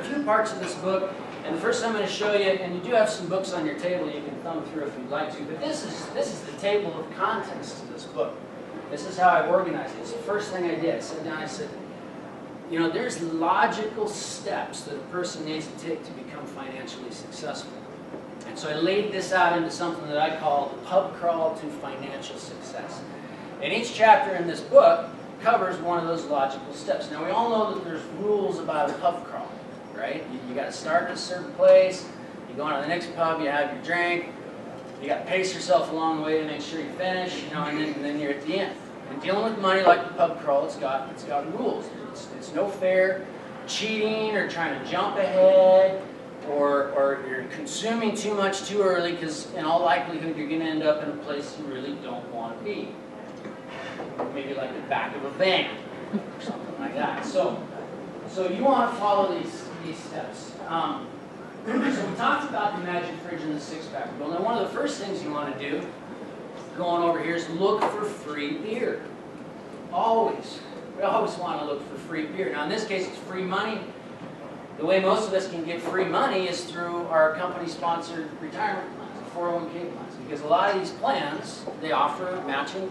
few parts of this book, and the first I'm going to show you, and you do have some books on your table you can thumb through if you'd like to, but this is the table of contents to this book. This is how I organized it. It's the first thing I did. I sat down, I said, you know, there's logical steps that a person needs to take to become financially successful. And so I laid this out into something that I call the pub crawl to financial success. And each chapter in this book covers one of those logical steps. Now we all know that there's rules about a pub crawl, right? You got to start at a certain place, you go on to the next pub, you have your drink, you got to pace yourself along the way to make sure you finish, you know, and then you're at the end. And dealing with money like the pub crawl, it's got rules. It's no fair cheating or trying to jump ahead or you're consuming too much too early, because in all likelihood you're going to end up in a place you really don't want to be. Maybe like the back of a van or something like that. So you want to follow these steps. So we talked about the magic fridge and the six-pack rule. Now one of the first things you want to do, going over here, is look for free beer. Always. We always want to look for free beer. Now in this case it's free money. The way most of us can get free money is through our company-sponsored retirement plans, 401k plans, because a lot of these plans, they offer matching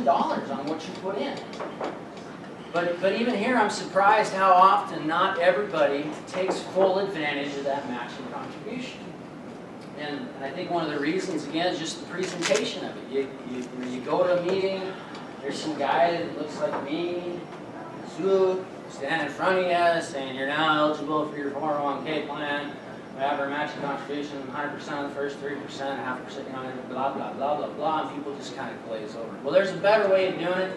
dollars on what you put in. But even here, I'm surprised how often not everybody takes full advantage of that matching contribution. And I think one of the reasons, again, is just the presentation of it. You go to a meeting, there's some guy that looks like me, suit, stand in front of you, saying you're now eligible for your 401k plan. We have our matching contribution, 100% on the first 3%, 0.5%, you know, blah, blah, blah, blah, blah, and people just kind of glaze over. Well, there's a better way of doing it.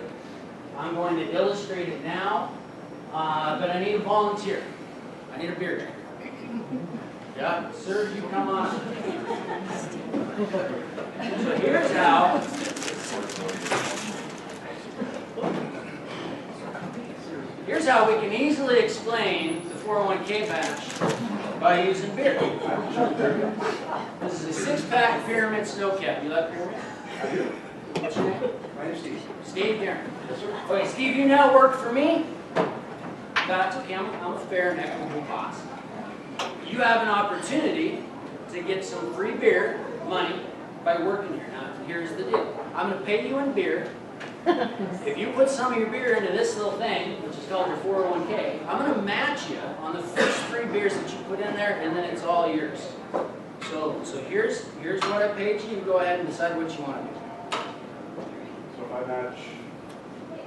I'm going to illustrate it now, but I need a volunteer. I need a beer drinker. Yeah, sir, you come on. So here's how. Here's how we can easily explain the 401k match by using beer. This is a six-pack pyramid snow cap. You like pyramid? I do. What's your name? My name's Steve. Steve Darin. Okay, Steve, you now work for me. That's okay. I'm a fair and equitable boss. You have an opportunity to get some free beer money by working here. Now, here's the deal. I'm going to pay you in beer. If you put some of your beer into this little thing, which is called your 401k, I'm going to match you on the first 3 beers that you put in there, and then it's all yours. So here's what I paid you. You go ahead and decide what you want to do. So if I match,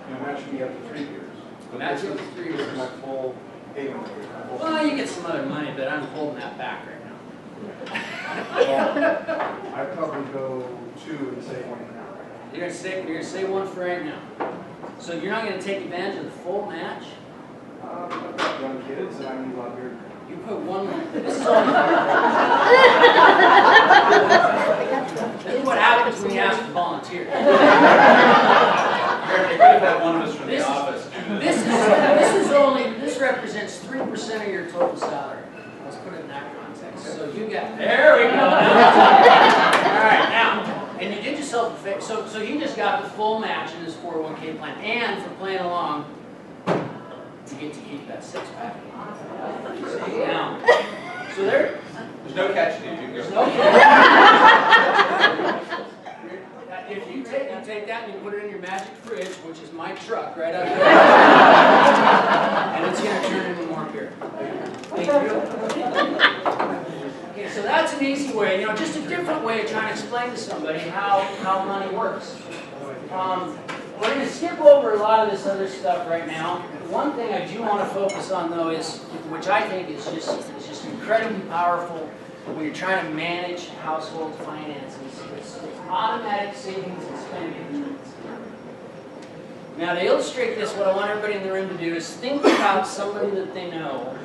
you're matching me up to 3 beers. Match you up to 3 This beers. is my full payment here. Well, you get some other money, but I'm holding that back right now. Well, I'd probably go 2 and say 1 now. You're gonna say 1 for right now. So you're not gonna take advantage of the full match? I've got young kids and I need a lot of beer. You put 1. This is only. This is what happens when you ask to volunteer. Could have had one of us from the office. This represents 3% of your total salary. Let's put it in that context. So you got, there we go. All right, now, and you did yourself a favor. So you just got the full match in this 401k plan, and for playing along, you get to keep that 6-pack. See, now, so there's no catch, dude. there's no catch. If you take that and you put it in your magic fridge, which is my truck right up there, and it's going to turn into more beer. Thank you. Okay, so that's an easy way, just a different way of trying to explain to somebody how money works. We're going to skip over a lot of this other stuff right now. One thing I do want to focus on, though, is which I think is just incredibly powerful when you're trying to manage household finances. It's automatic savings and spending. Now, to illustrate this, what I want everybody in the room to do is think about somebody that they know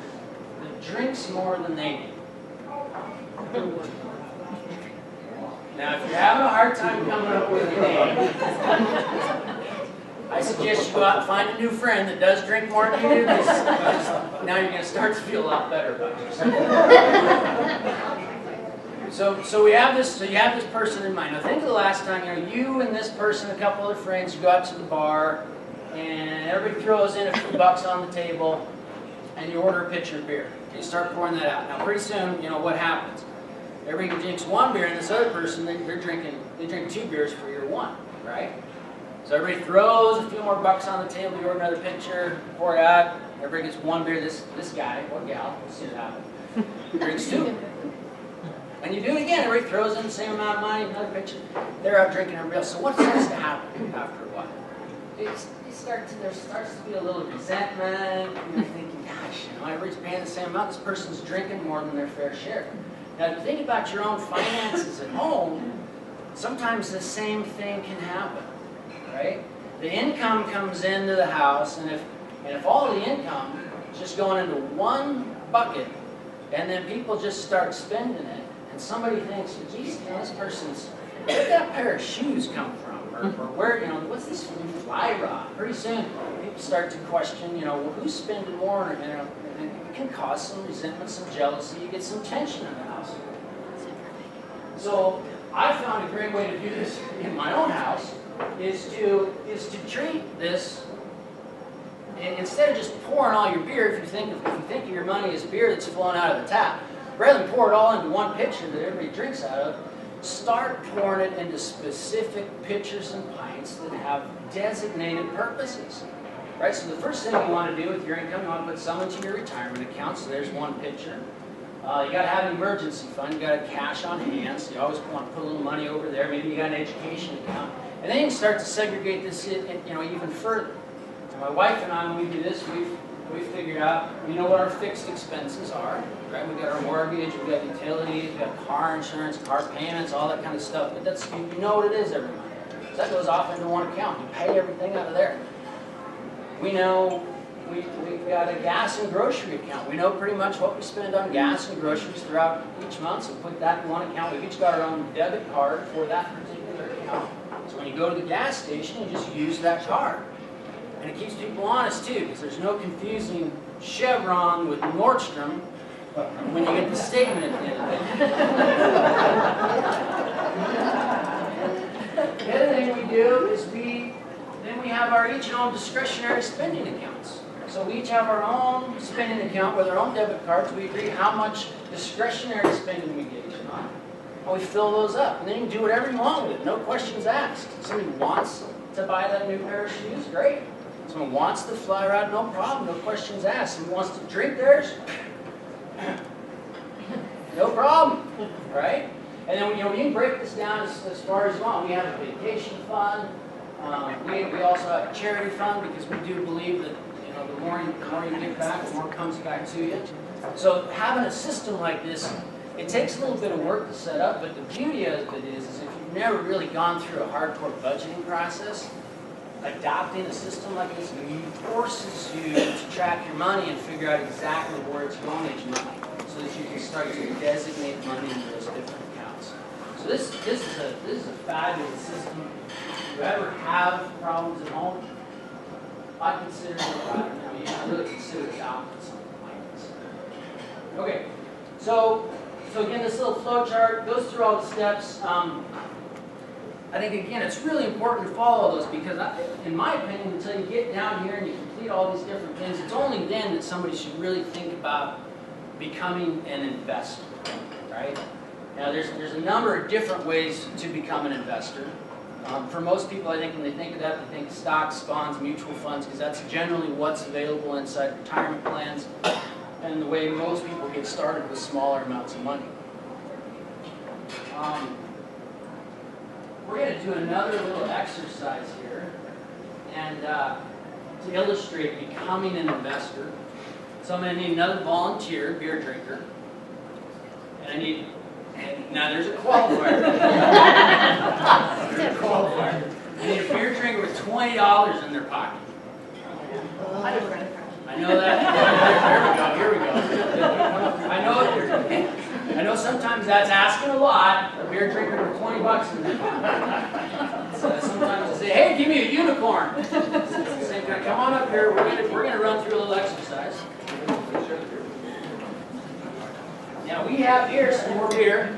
that drinks more than they do. Now, if you're having a hard time coming up with a name, I suggest you go out and find a new friend that does drink more than you do, because now you're going to start to feel a lot better about yourself. So you have this person in mind. Now think of the last time, you and this person, a couple other friends, you go out to the bar, and everybody throws in a few bucks on the table, and you order a pitcher of beer. You start pouring that out. Now pretty soon, you know, what happens? Everybody drinks one beer, and this other person, they drink 2 beers for your one, right? So everybody throws a few more bucks on the table, you order another pitcher, pour it out, everybody gets 1 beer. This guy or gal, we'll see what happens, drinks 2. And you do it again, everybody throws in the same amount of money, another pitcher, they're out drinking everybody else. So what starts to happen after a while? There starts to be a little resentment, and you're thinking, gosh, you know, everybody's paying the same amount, this person's drinking more than their fair share. Now, if you think about your own finances at home, sometimes the same thing can happen, right? The income comes into the house, and if all the income is just going into one bucket, and then people just start spending it, and somebody thinks, geez, you know, this person's, where'd that pair of shoes come from? Or where, you know, what's this new fly rod? Pretty soon, people start to question, you know, well, who's spending more? And, you know, and it can cause some resentment, some jealousy. You get some tension in the house. So I found a great way to do this in my own house is to treat this. Instead of just pouring all your beer, if you think of your money as beer that's flowing out of the tap, rather than pour it all into one pitcher that everybody drinks out of, start pouring it into specific pitchers and pints that have designated purposes. Right? So the first thing you want to do with your income, you want to put some into your retirement account. So there's one pitcher. You got to have an emergency fund. You got to cash on hand. So you always want to put a little money over there. Maybe you got an education account, and then you can start to segregate this, you know, even further. And my wife and I, when we do this, we've figured out, we know what our fixed expenses are, right? We've got our mortgage, we've got utilities, we've got car insurance, car payments, all that kind of stuff. But that's, you know what it is every month. So that goes off into one account. You pay everything out of there. We know we've got a gas and grocery account. We know pretty much what we spend on gas and groceries throughout each month, so put that in one account. We've each got our own debit card for that particular account. So when you go to the gas station, you just use that card. And it keeps people honest too, because there's no confusing Chevron with Nordstrom when you get the statement at the end of it. The other thing we do is we have our each own discretionary spending accounts. So we each have our own spending account with our own debit cards. We agree how much discretionary spending we engage in on. And we fill those up. And then you can do whatever you want with it, no questions asked. If somebody wants to buy that new pair of shoes, great. Someone wants the fly rod, no problem, no questions asked. Someone wants to drink theirs, no problem, right? And then, you know, we can break this down as far as you want. We have a vacation fund. We also have a charity fund, because we do believe that, you know, the more you give back, the more comes back to you. So having a system like this, it takes a little bit of work to set up, but the beauty of it is if you've never really gone through a hardcore budgeting process, adopting a system like this forces you to track your money and figure out exactly where it's going each month, so that you can start to designate money into those different accounts. So this is a fabulous system. If you ever have problems at home, I consider I really consider adopting something like this. Okay, so again, this little flow chart goes through all the steps. I think, again, it's really important to follow those, because, in my opinion, until you get down here and you complete all these different things, it's only then that somebody should really think about becoming an investor, right? Now, there's a number of different ways to become an investor. For most people, I think when they think of that, they think stocks, bonds, mutual funds, because that's generally what's available inside retirement plans, and the way most people get started with smaller amounts of money. We're going to do another little exercise here, and to illustrate becoming an investor. So I'm going to need another volunteer beer drinker, and now there's a qualifier. There's a qualifier. I need a beer drinker with $20 in their pocket. I know that. Here we go. I know sometimes that's asking a lot, a beer drinker with 20 bucks in their pocket. So sometimes they say, hey, give me a unicorn. Same kind. Come on up here. We're gonna run through a little exercise. Now we have here some more beer.